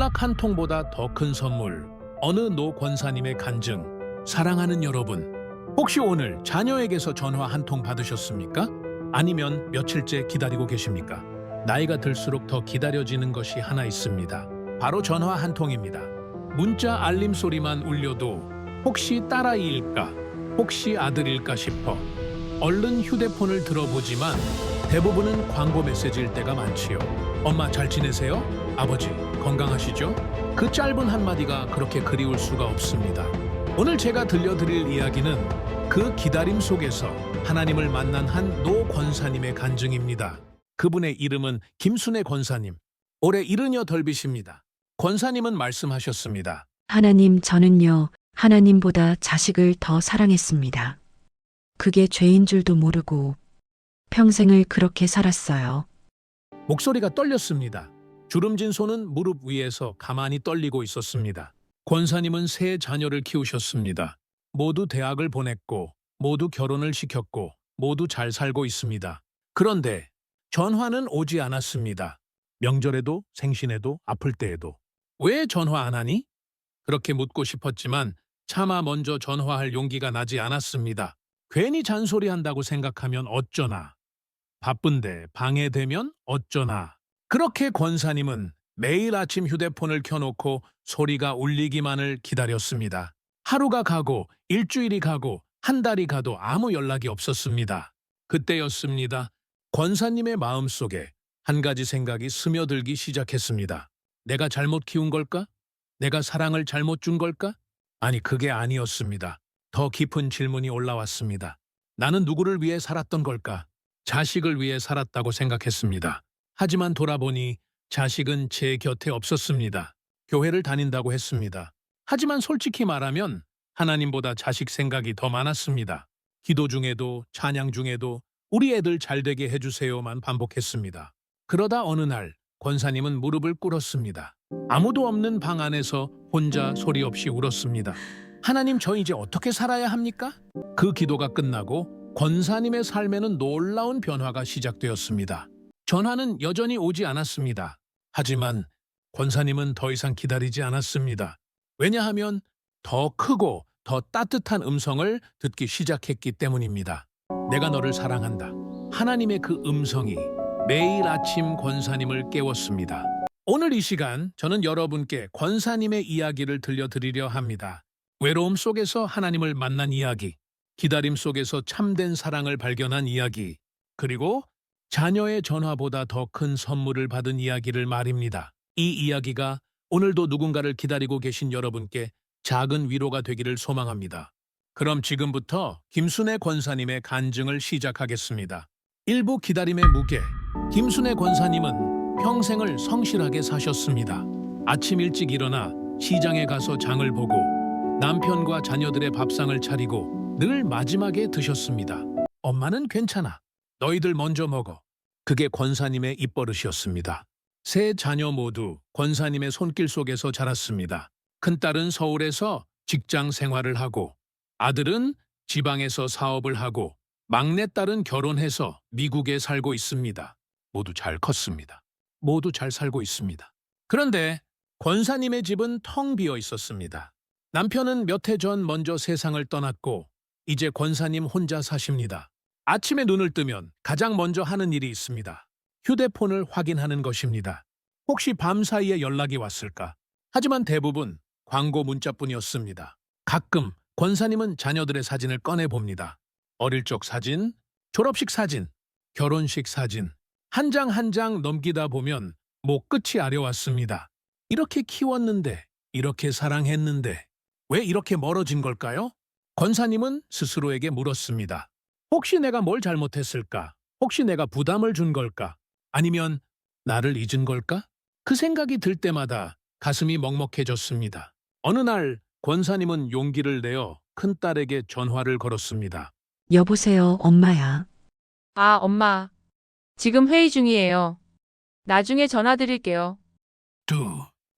연락 한 통보다 더 큰 선물. 어느 노 권사님의 간증. 사랑하는 여러분, 혹시 오늘 자녀에게서 전화 한 통 받으셨습니까? 아니면 며칠째 기다리고 계십니까? 나이가 들수록 더 기다려지는 것이 하나 있습니다. 바로 전화 한 통입니다. 문자 알림 소리만 울려도 혹시 딸아이일까? 혹시 아들일까 싶어 얼른 휴대폰을 들어보지만 대부분은 광고 메시지일 때가 많지요. 엄마 잘 지내세요? 아버지 건강하시죠? 그 짧은 한마디가 그렇게 그리울 수가 없습니다. 오늘 제가 들려드릴 이야기는 그 기다림 속에서 하나님을 만난 한 노 권사님의 간증입니다. 그분의 이름은 김순애 권사님. 올해 78이십니다. 권사님은 말씀하셨습니다. 하나님, 저는요, 하나님보다 자식을 더 사랑했습니다. 그게 죄인 줄도 모르고 평생을 그렇게 살았어요. 목소리가 떨렸습니다. 주름진 손은 무릎 위에서 가만히 떨리고 있었습니다. 권사님은 세 자녀를 키우셨습니다. 모두 대학을 보냈고, 모두 결혼을 시켰고, 모두 잘 살고 있습니다. 그런데 전화는 오지 않았습니다. 명절에도, 생신에도, 아플 때에도. 왜 전화 안 하니? 그렇게 묻고 싶었지만 차마 먼저 전화할 용기가 나지 않았습니다. 괜히 잔소리한다고 생각하면 어쩌나. 바쁜데 방해되면 어쩌나. 그렇게 권사님은 매일 아침 휴대폰을 켜놓고 소리가 울리기만을 기다렸습니다. 하루가 가고 일주일이 가고 한 달이 가도 아무 연락이 없었습니다. 그때였습니다. 권사님의 마음속에 한 가지 생각이 스며들기 시작했습니다. 내가 잘못 키운 걸까? 내가 사랑을 잘못 준 걸까? 아니, 그게 아니었습니다. 더 깊은 질문이 올라왔습니다. 나는 누구를 위해 살았던 걸까? 자식을 위해 살았다고 생각했습니다. 하지만 돌아보니 자식은 제 곁에 없었습니다. 교회를 다닌다고 했습니다. 하지만 솔직히 말하면 하나님보다 자식 생각이 더 많았습니다. 기도 중에도 찬양 중에도 우리 애들 잘되게 해주세요만 반복했습니다. 그러다 어느 날 권사님은 무릎을 꿇었습니다. 아무도 없는 방 안에서 혼자 소리 없이 울었습니다. 하나님, 저 이제 어떻게 살아야 합니까? 그 기도가 끝나고 권사님의 삶에는 놀라운 변화가 시작되었습니다. 전화는 여전히 오지 않았습니다. 하지만 권사님은 더 이상 기다리지 않았습니다. 왜냐하면 더 크고 더 따뜻한 음성을 듣기 시작했기 때문입니다. 내가 너를 사랑한다. 하나님의 그 음성이 매일 아침 권사님을 깨웠습니다. 오늘 이 시간 저는 여러분께 권사님의 이야기를 들려드리려 합니다. 외로움 속에서 하나님을 만난 이야기, 기다림 속에서 참된 사랑을 발견한 이야기, 그리고 자녀의 전화보다 더 큰 선물을 받은 이야기를 말입니다. 이 이야기가 오늘도 누군가를 기다리고 계신 여러분께 작은 위로가 되기를 소망합니다. 그럼 지금부터 김순애 권사님의 간증을 시작하겠습니다. 일부 기다림의 무게. 김순애 권사님은 평생을 성실하게 사셨습니다. 아침 일찍 일어나 시장에 가서 장을 보고 남편과 자녀들의 밥상을 차리고 늘 마지막에 드셨습니다. 엄마는 괜찮아. 너희들 먼저 먹어. 그게 권사님의 입버릇이었습니다. 세 자녀 모두 권사님의 손길 속에서 자랐습니다. 큰딸은 서울에서 직장 생활을 하고 아들은 지방에서 사업을 하고 막내딸은 결혼해서 미국에 살고 있습니다. 모두 잘 컸습니다. 모두 잘 살고 있습니다. 그런데 권사님의 집은 텅 비어 있었습니다. 남편은 몇 해 전 먼저 세상을 떠났고 이제 권사님 혼자 사십니다. 아침에 눈을 뜨면 가장 먼저 하는 일이 있습니다. 휴대폰을 확인하는 것입니다. 혹시 밤사이에 연락이 왔을까? 하지만 대부분 광고 문자뿐이었습니다. 가끔 권사님은 자녀들의 사진을 꺼내봅니다. 어릴 적 사진, 졸업식 사진, 결혼식 사진. 한 장 한 장 넘기다 보면 끝이 아려왔습니다. 이렇게 키웠는데, 이렇게 사랑했는데 왜 이렇게 멀어진 걸까요? 권사님은 스스로에게 물었습니다. 혹시 내가 뭘 잘못했을까? 혹시 내가 부담을 준 걸까? 아니면 나를 잊은 걸까? 그 생각이 들 때마다 가슴이 먹먹해졌습니다. 어느 날 권사님은 용기를 내어 큰딸에게 전화를 걸었습니다. 여보세요, 엄마야. 아, 엄마. 지금 회의 중이에요. 나중에 전화 드릴게요.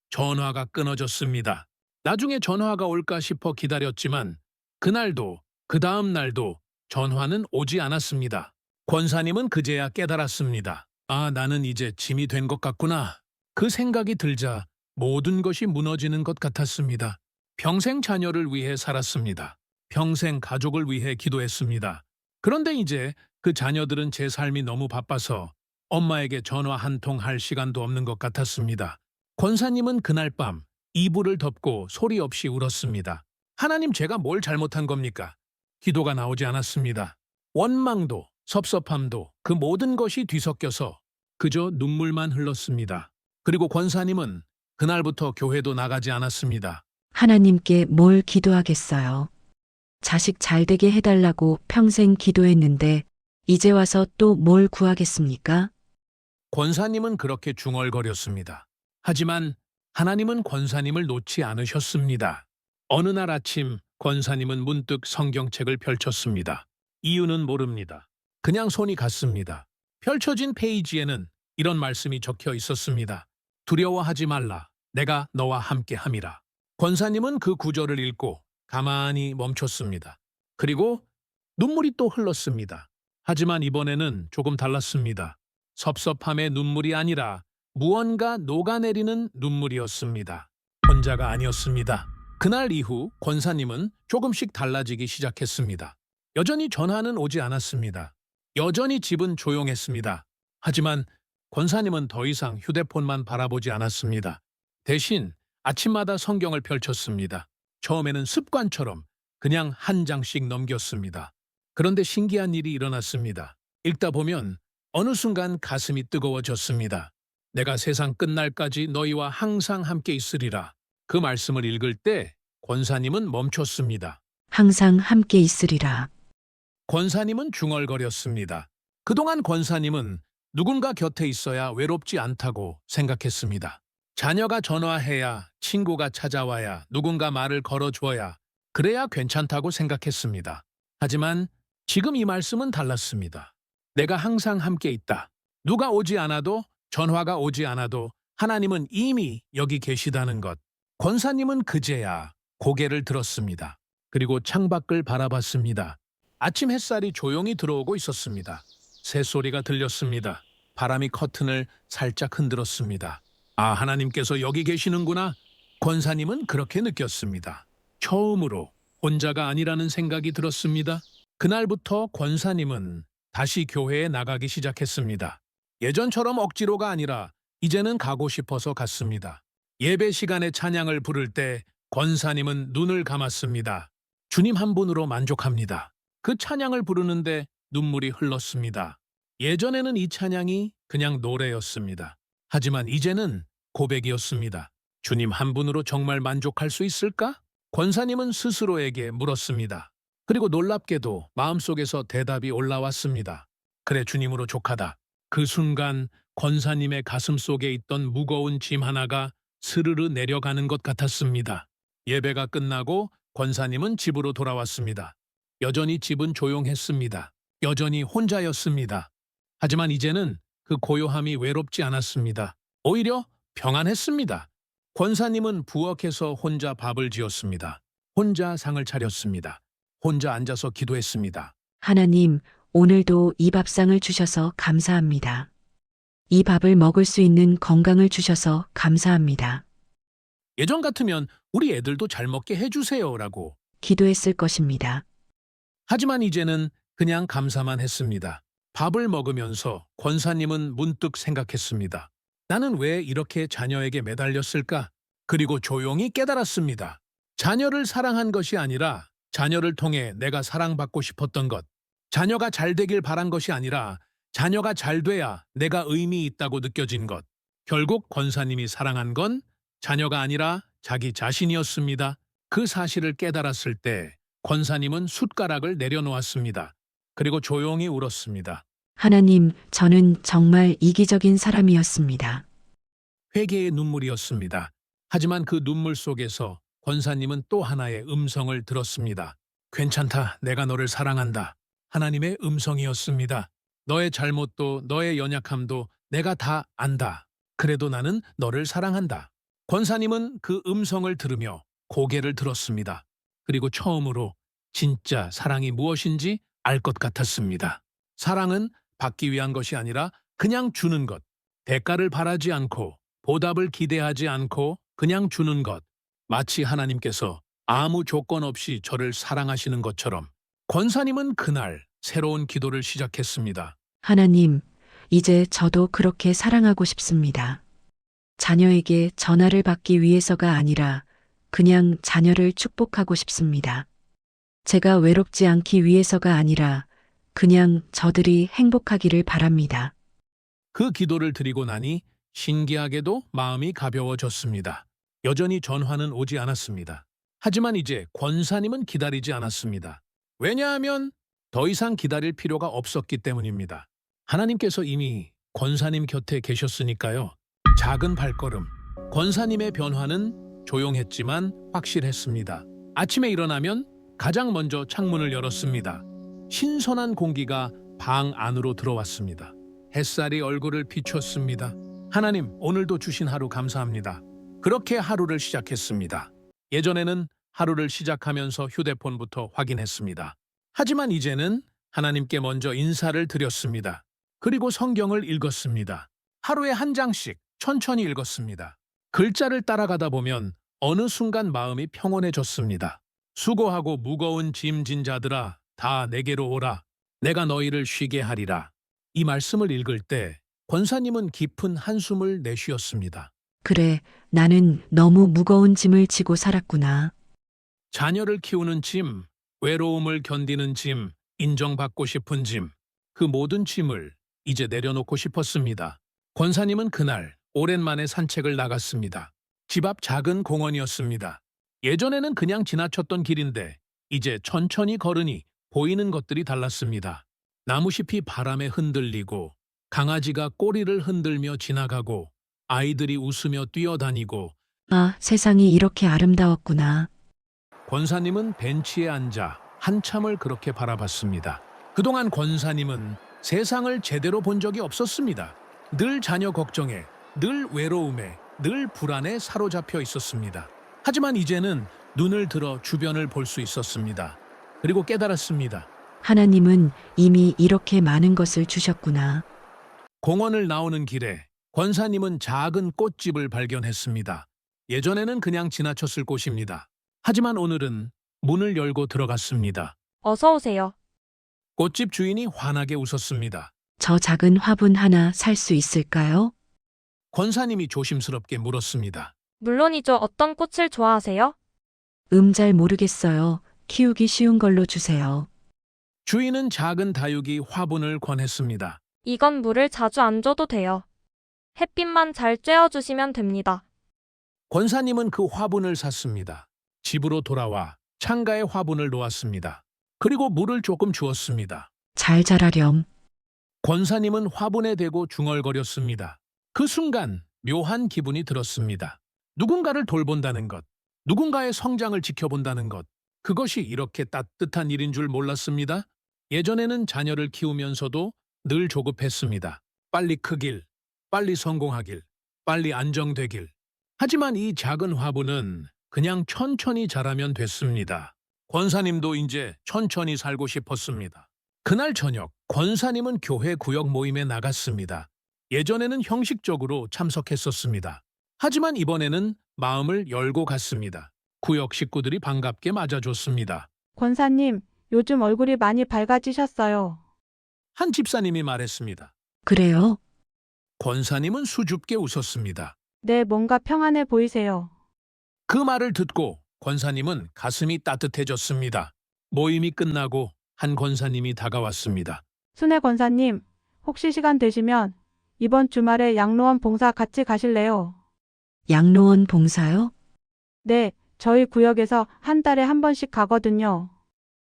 전화가 끊어졌습니다. 나중에 전화가 올까 싶어 기다렸지만 그날도 그 다음 날도 전화는 오지 않았습니다. 권사님은 그제야 깨달았습니다. 아, 나는 이제 짐이 된 것 같구나. 그 생각이 들자 모든 것이 무너지는 것 같았습니다. 평생 자녀를 위해 살았습니다. 평생 가족을 위해 기도했습니다. 그런데 이제 그 자녀들은 제 삶이 너무 바빠서 엄마에게 전화 한 통 할 시간도 없는 것 같았습니다. 권사님은 그날 밤 이불을 덮고 소리 없이 울었습니다. 하나님, 제가 뭘 잘못한 겁니까? 기도가 나오지 않았습니다. 원망도 섭섭함도 그 모든 것이 뒤섞여서 그저 눈물만 흘렀습니다. 그리고 권사님은 그날부터 교회도 나가지 않았습니다. 하나님께 뭘 기도하겠어요. 자식 잘 되게 해달라고 평생 기도했는데 이제 와서 또 뭘 구하겠습니까? 권사님은 그렇게 중얼거렸습니다. 하지만 하나님은 권사님을 놓지 않으셨습니다. 어느 날 아침 권사님은 문득 성경책을 펼쳤습니다. 이유는 모릅니다. 그냥 손이 갔습니다. 펼쳐진 페이지에는 이런 말씀이 적혀 있었습니다. 두려워하지 말라. 내가 너와 함께 함이라. 권사님은 그 구절을 읽고 가만히 멈췄습니다. 그리고 눈물이 또 흘렀습니다. 하지만 이번에는 조금 달랐습니다. 섭섭함의 눈물이 아니라 무언가 녹아내리는 눈물이었습니다. 혼자가 아니었습니다. 그날 이후 권사님은 조금씩 달라지기 시작했습니다. 여전히 전화는 오지 않았습니다. 여전히 집은 조용했습니다. 하지만 권사님은 더 이상 휴대폰만 바라보지 않았습니다. 대신 아침마다 성경을 펼쳤습니다. 처음에는 습관처럼 그냥 한 장씩 넘겼습니다. 그런데 신기한 일이 일어났습니다. 읽다 보면 어느 순간 가슴이 뜨거워졌습니다. 내가 세상 끝날까지 너희와 항상 함께 있으리라. 그 말씀을 읽을 때 권사님은 멈췄습니다. 항상 함께 있으리라. 권사님은 중얼거렸습니다. 그동안 권사님은 누군가 곁에 있어야 외롭지 않다고 생각했습니다. 자녀가 전화해야, 친구가 찾아와야, 누군가 말을 걸어줘야, 그래야 괜찮다고 생각했습니다. 하지만 지금 이 말씀은 달랐습니다. 내가 항상 함께 있다. 누가 오지 않아도, 전화가 오지 않아도 하나님은 이미 여기 계시다는 것. 권사님은 그제야 고개를 들었습니다. 그리고 창밖을 바라봤습니다. 아침 햇살이 조용히 들어오고 있었습니다. 새소리가 들렸습니다. 바람이 커튼을 살짝 흔들었습니다. 아, 하나님께서 여기 계시는구나. 권사님은 그렇게 느꼈습니다. 처음으로 혼자가 아니라는 생각이 들었습니다. 그날부터 권사님은 다시 교회에 나가기 시작했습니다. 예전처럼 억지로가 아니라 이제는 가고 싶어서 갔습니다. 예배 시간에 찬양을 부를 때 권사님은 눈을 감았습니다. 주님 한 분으로 만족합니다. 그 찬양을 부르는데 눈물이 흘렀습니다. 예전에는 이 찬양이 그냥 노래였습니다. 하지만 이제는 고백이었습니다. 주님 한 분으로 정말 만족할 수 있을까? 권사님은 스스로에게 물었습니다. 그리고 놀랍게도 마음속에서 대답이 올라왔습니다. 그래, 주님으로 족하다. 그 순간 권사님의 가슴 속에 있던 무거운 짐 하나가 스르르 내려가는 것 같았습니다. 예배가 끝나고 권사님은 집으로 돌아왔습니다. 여전히 집은 조용했습니다. 여전히 혼자였습니다. 하지만 이제는 그 고요함이 외롭지 않았습니다. 오히려 평안했습니다. 권사님은 부엌에서 혼자 밥을 지었습니다. 혼자 상을 차렸습니다. 혼자 앉아서 기도했습니다. 하나님, 오늘도 이 밥상을 주셔서 감사합니다. 이 밥을 먹을 수 있는 건강을 주셔서 감사합니다. 예전 같으면 우리 애들도 잘 먹게 해주세요라고. 기도했을 것입니다. 하지만 이제는 그냥 감사만 했습니다. 밥을 먹으면서 권사님은 문득 생각했습니다. 나는 왜 이렇게 자녀에게 매달렸을까? 그리고 조용히 깨달았습니다. 자녀를 사랑한 것이 아니라 자녀를 통해 내가 사랑받고 싶었던 것. 자녀가 잘 되길 바란 것이 아니라 자녀가 잘 돼야 내가 의미 있다고 느껴진 것. 결국 권사님이 사랑한 건 자녀가 아니라 자기 자신이었습니다. 그 사실을 깨달았을 때 권사님은 숟가락을 내려놓았습니다. 그리고 조용히 울었습니다. 하나님, 저는 정말 이기적인 사람이었습니다. 회개의 눈물이었습니다. 하지만 그 눈물 속에서 권사님은 또 하나의 음성을 들었습니다. 괜찮다, 내가 너를 사랑한다. 하나님의 음성이었습니다. 너의 잘못도 너의 연약함도 내가 다 안다. 그래도 나는 너를 사랑한다. 권사님은 그 음성을 들으며 고개를 들었습니다. 그리고 처음으로 진짜 사랑이 무엇인지 알 것 같았습니다. 사랑은 받기 위한 것이 아니라 그냥 주는 것. 대가를 바라지 않고 보답을 기대하지 않고 그냥 주는 것, 마치 하나님께서 아무 조건 없이 저를 사랑하시는 것처럼. 권사님은 그날 새로운 기도를 시작했습니다. 하나님, 이제 저도 그렇게 사랑하고 싶습니다. 자녀에게 전화를 받기 위해서가 아니라 그냥 자녀를 축복하고 싶습니다. 제가 외롭지 않기 위해서가 아니라 그냥 저들이 행복하기를 바랍니다. 그 기도를 드리고 나니 신기하게도 마음이 가벼워졌습니다. 여전히 전화는 오지 않았습니다. 하지만 이제 권사님은 기다리지 않았습니다. 왜냐하면 더 이상 기다릴 필요가 없었기 때문입니다. 하나님께서 이미 권사님 곁에 계셨으니까요. 작은 발걸음. 권사님의 변화는 조용했지만 확실했습니다. 아침에 일어나면 가장 먼저 창문을 열었습니다. 신선한 공기가 방 안으로 들어왔습니다. 햇살이 얼굴을 비췄습니다. 하나님, 오늘도 주신 하루 감사합니다. 그렇게 하루를 시작했습니다. 예전에는 하루를 시작하면서 휴대폰부터 확인했습니다. 하지만 이제는 하나님께 먼저 인사를 드렸습니다. 그리고 성경을 읽었습니다. 하루에 한 장씩 천천히 읽었습니다. 글자를 따라가다 보면 어느 순간 마음이 평온해졌습니다. 수고하고 무거운 짐진 자들아, 다 내게로 오라. 내가 너희를 쉬게 하리라. 이 말씀을 읽을 때 권사님은 깊은 한숨을 내쉬었습니다. 그래, 나는 너무 무거운 짐을 지고 살았구나. 자녀를 키우는 짐, 외로움을 견디는 짐, 인정받고 싶은 짐, 그 모든 짐을 이제 내려놓고 싶었습니다. 권사님은 그날 오랜만에 산책을 나갔습니다. 집 앞 작은 공원이었습니다. 예전에는 그냥 지나쳤던 길인데 이제 천천히 걸으니 보이는 것들이 달랐습니다. 나무잎이 바람에 흔들리고 강아지가 꼬리를 흔들며 지나가고 아이들이 웃으며 뛰어다니고 아, 세상이 이렇게 아름다웠구나. 권사님은 벤치에 앉아 한참을 그렇게 바라봤습니다. 그동안 권사님은 세상을 제대로 본 적이 없었습니다. 늘 자녀 걱정에, 늘 외로움에, 늘 불안에 사로잡혀 있었습니다. 하지만 이제는 눈을 들어 주변을 볼 수 있었습니다. 그리고 깨달았습니다. 하나님은 이미 이렇게 많은 것을 주셨구나. 공원을 나오는 길에 권사님은 작은 꽃집을 발견했습니다. 예전에는 그냥 지나쳤을 곳입니다. 하지만 오늘은 문을 열고 들어갔습니다. 어서 오세요. 꽃집 주인이 환하게 웃었습니다. 저 작은 화분 하나 살 수 있을까요? 권사님이 조심스럽게 물었습니다. 물론이죠. 어떤 꽃을 좋아하세요? 잘 모르겠어요. 키우기 쉬운 걸로 주세요. 주인은 작은 다육이 화분을 권했습니다. 이건 물을 자주 안 줘도 돼요. 햇빛만 잘 쬐어주시면 됩니다. 권사님은 그 화분을 샀습니다. 집으로 돌아와 창가에 화분을 놓았습니다. 그리고 물을 조금 주었습니다. 잘 자라렴. 권사님은 화분에 대고 중얼거렸습니다. 그 순간 묘한 기분이 들었습니다. 누군가를 돌본다는 것, 누군가의 성장을 지켜본다는 것, 그것이 이렇게 따뜻한 일인 줄 몰랐습니다. 예전에는 자녀를 키우면서도 늘 조급했습니다. 빨리 크길, 빨리 성공하길, 빨리 안정되길. 하지만 이 작은 화분은 그냥 천천히 자라면 됐습니다. 권사님도 이제 천천히 살고 싶었습니다. 그날 저녁, 권사님은 교회 구역 모임에 나갔습니다. 예전에는 형식적으로 참석했었습니다. 하지만 이번에는 마음을 열고 갔습니다. 구역 식구들이 반갑게 맞아줬습니다. 권사님, 요즘 얼굴이 많이 밝아지셨어요. 한 집사님이 말했습니다. 그래요? 권사님은 수줍게 웃었습니다. 네, 뭔가 평안해 보이세요. 그 말을 듣고 권사님은 가슴이 따뜻해졌습니다. 모임이 끝나고 한 권사님이 다가왔습니다. 순애 권사님, 혹시 시간 되시면 이번 주말에 양로원 봉사 같이 가실래요? 양로원 봉사요? 네, 저희 구역에서 한 달에 한 번씩 가거든요.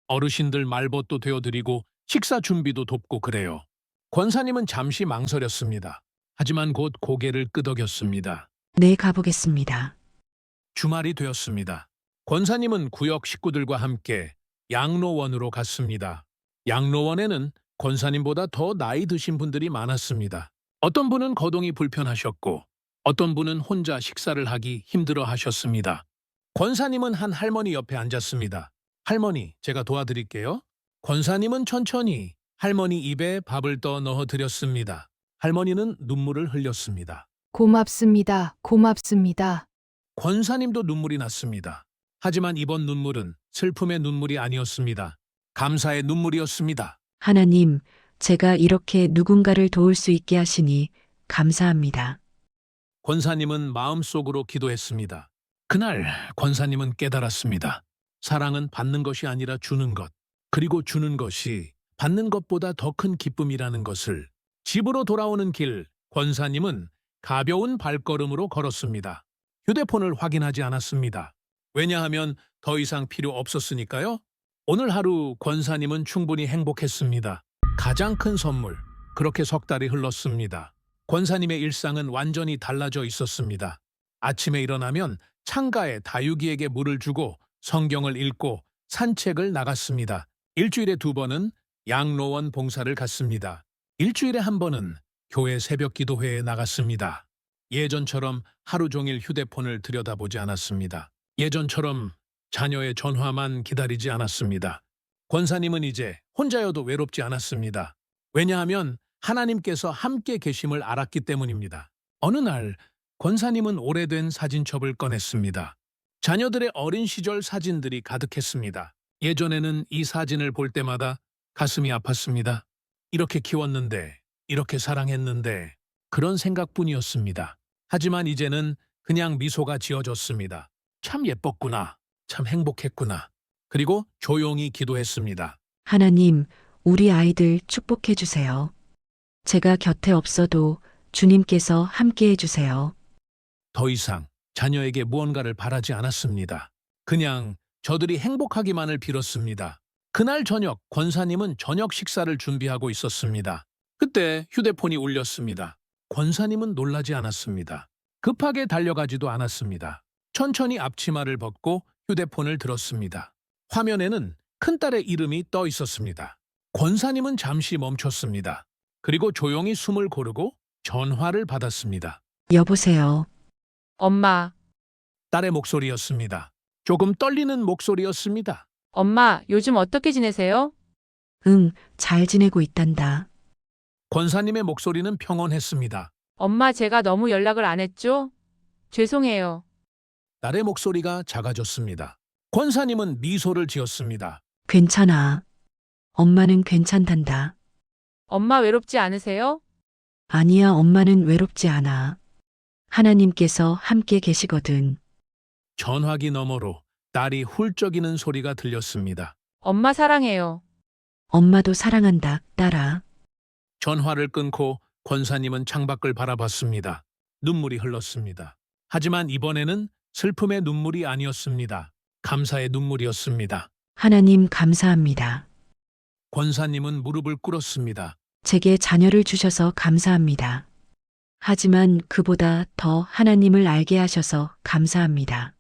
어르신들 말벗도 되어드리고 식사 준비도 돕고 그래요. 권사님은 잠시 망설였습니다. 하지만 곧 고개를 끄덕였습니다. 네, 가보겠습니다. 주말이 되었습니다. 권사님은 구역 식구들과 함께 양로원으로 갔습니다. 양로원에는 권사님보다 더 나이 드신 분들이 많았습니다. 어떤 분은 거동이 불편하셨고 어떤 분은 혼자 식사를 하기 힘들어 하셨습니다. 권사님은 한 할머니 옆에 앉았습니다. 할머니, 제가 도와드릴게요. 권사님은 천천히 할머니 입에 밥을 떠 넣어드렸습니다. 할머니는 눈물을 흘렸습니다. 고맙습니다. 고맙습니다. 권사님도 눈물이 났습니다. 하지만 이번 눈물은 슬픔의 눈물이 아니었습니다. 감사의 눈물이었습니다. 하나님, 제가 이렇게 누군가를 도울 수 있게 하시니 감사합니다. 권사님은 마음속으로 기도했습니다. 그날 권사님은 깨달았습니다. 사랑은 받는 것이 아니라 주는 것, 그리고 주는 것이 받는 것보다 더 큰 기쁨이라는 것을. 집으로 돌아오는 길, 권사님은 가벼운 발걸음으로 걸었습니다. 휴대폰을 확인하지 않았습니다. 왜냐하면 더 이상 필요 없었으니까요. 오늘 하루 권사님은 충분히 행복했습니다. 가장 큰 선물, 그렇게 석 달이 흘렀습니다. 권사님의 일상은 완전히 달라져 있었습니다. 아침에 일어나면 창가에 다육이에게 물을 주고 성경을 읽고 산책을 나갔습니다. 일주일에 2번은 양로원 봉사를 갔습니다. 일주일에 1번은 교회 새벽 기도회에 나갔습니다. 예전처럼 하루 종일 휴대폰을 들여다보지 않았습니다. 예전처럼 자녀의 전화만 기다리지 않았습니다. 권사님은 이제 혼자여도 외롭지 않았습니다. 왜냐하면 하나님께서 함께 계심을 알았기 때문입니다. 어느 날 권사님은 오래된 사진첩을 꺼냈습니다. 자녀들의 어린 시절 사진들이 가득했습니다. 예전에는 이 사진을 볼 때마다 가슴이 아팠습니다. 이렇게 키웠는데, 이렇게 사랑했는데, 그런 생각뿐이었습니다. 하지만 이제는 그냥 미소가 지어졌습니다. 참 예뻤구나. 참 행복했구나. 그리고 조용히 기도했습니다. 하나님, 우리 아이들 축복해 주세요. 제가 곁에 없어도 주님께서 함께 해주세요. 더 이상 자녀에게 무언가를 바라지 않았습니다. 그냥 저들이 행복하기만을 빌었습니다. 그날 저녁 권사님은 저녁 식사를 준비하고 있었습니다. 그때 휴대폰이 울렸습니다. 권사님은 놀라지 않았습니다. 급하게 달려가지도 않았습니다. 천천히 앞치마를 벗고 휴대폰을 들었습니다. 화면에는 큰딸의 이름이 떠 있었습니다. 권사님은 잠시 멈췄습니다. 그리고 조용히 숨을 고르고 전화를 받았습니다. 여보세요. 엄마, 딸의 목소리였습니다. 조금 떨리는 목소리였습니다. 엄마, 요즘 어떻게 지내세요? 응, 잘 지내고 있단다. 권사님의 목소리는 평온했습니다. 엄마, 제가 너무 연락을 안 했죠? 죄송해요. 딸의 목소리가 작아졌습니다. 권사님은 미소를 지었습니다. 괜찮아. 엄마는 괜찮단다. 엄마 외롭지 않으세요? 아니야, 엄마는 외롭지 않아. 하나님께서 함께 계시거든. 전화기 너머로 딸이 훌쩍이는 소리가 들렸습니다. 엄마 사랑해요. 엄마도 사랑한다, 딸아. 전화를 끊고 권사님은 창밖을 바라봤습니다. 눈물이 흘렀습니다. 하지만 이번에는 슬픔의 눈물이 아니었습니다. 감사의 눈물이었습니다. 하나님 감사합니다. 권사님은 무릎을 꿇었습니다. 제게 자녀를 주셔서 감사합니다. 하지만 그보다 더 하나님을 알게 하셔서 감사합니다.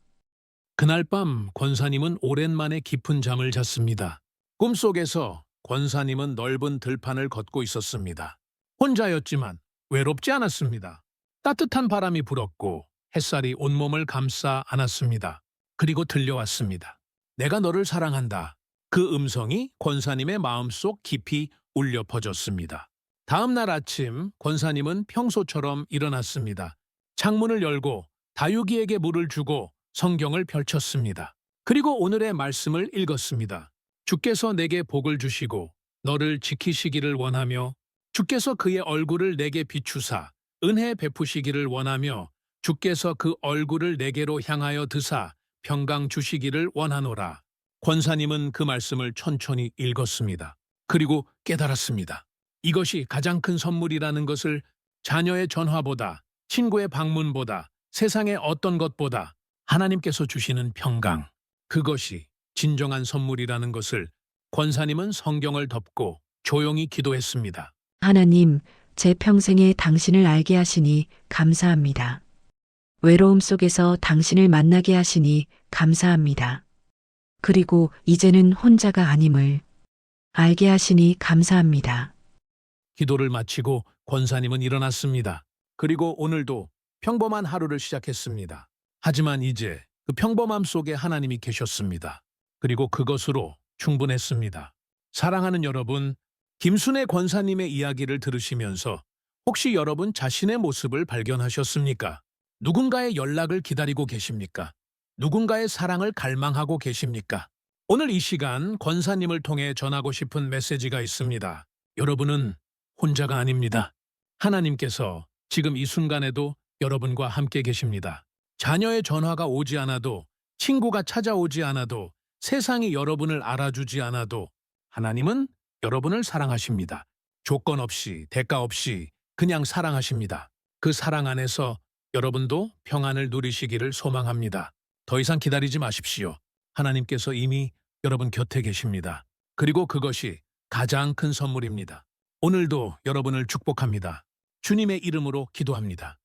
그날 밤 권사님은 오랜만에 깊은 잠을 잤습니다. 꿈속에서 권사님은 넓은 들판을 걷고 있었습니다. 혼자였지만 외롭지 않았습니다. 따뜻한 바람이 불었고 햇살이 온몸을 감싸 안았습니다. 그리고 들려왔습니다. 내가 너를 사랑한다. 그 음성이 권사님의 마음속 깊이 울려 퍼졌습니다. 다음 날 아침 권사님은 평소처럼 일어났습니다. 창문을 열고 다육이에게 물을 주고 성경을 펼쳤습니다. 그리고 오늘의 말씀을 읽었습니다. 주께서 내게 복을 주시고 너를 지키시기를 원하며 주께서 그의 얼굴을 내게 비추사 은혜 베푸시기를 원하며 주께서 그 얼굴을 내게로 향하여 드사 평강 주시기를 원하노라. 권사님은 그 말씀을 천천히 읽었습니다. 그리고 깨달았습니다. 이것이 가장 큰 선물이라는 것을 자녀의 전화보다 친구의 방문보다 세상의 어떤 것보다 하나님께서 주시는 평강, 그것이 진정한 선물이라는 것을 권사님은 성경을 덮고 조용히 기도했습니다. 하나님, 제 평생에 당신을 알게 하시니 감사합니다. 외로움 속에서 당신을 만나게 하시니 감사합니다. 그리고 이제는 혼자가 아님을 알게 하시니 감사합니다. 기도를 마치고 권사님은 일어났습니다. 그리고 오늘도 평범한 하루를 시작했습니다. 하지만 이제 그 평범함 속에 하나님이 계셨습니다. 그리고 그것으로 충분했습니다. 사랑하는 여러분, 김순애 권사님의 이야기를 들으시면서 혹시 여러분 자신의 모습을 발견하셨습니까? 누군가의 연락을 기다리고 계십니까? 누군가의 사랑을 갈망하고 계십니까? 오늘 이 시간 권사님을 통해 전하고 싶은 메시지가 있습니다. 여러분은 혼자가 아닙니다. 하나님께서 지금 이 순간에도 여러분과 함께 계십니다. 자녀의 전화가 오지 않아도, 친구가 찾아오지 않아도, 세상이 여러분을 알아주지 않아도 하나님은 여러분을 사랑하십니다. 조건 없이, 대가 없이 그냥 사랑하십니다. 그 사랑 안에서 여러분도 평안을 누리시기를 소망합니다. 더 이상 기다리지 마십시오. 하나님께서 이미 여러분 곁에 계십니다. 그리고 그것이 가장 큰 선물입니다. 오늘도 여러분을 축복합니다. 주님의 이름으로 기도합니다.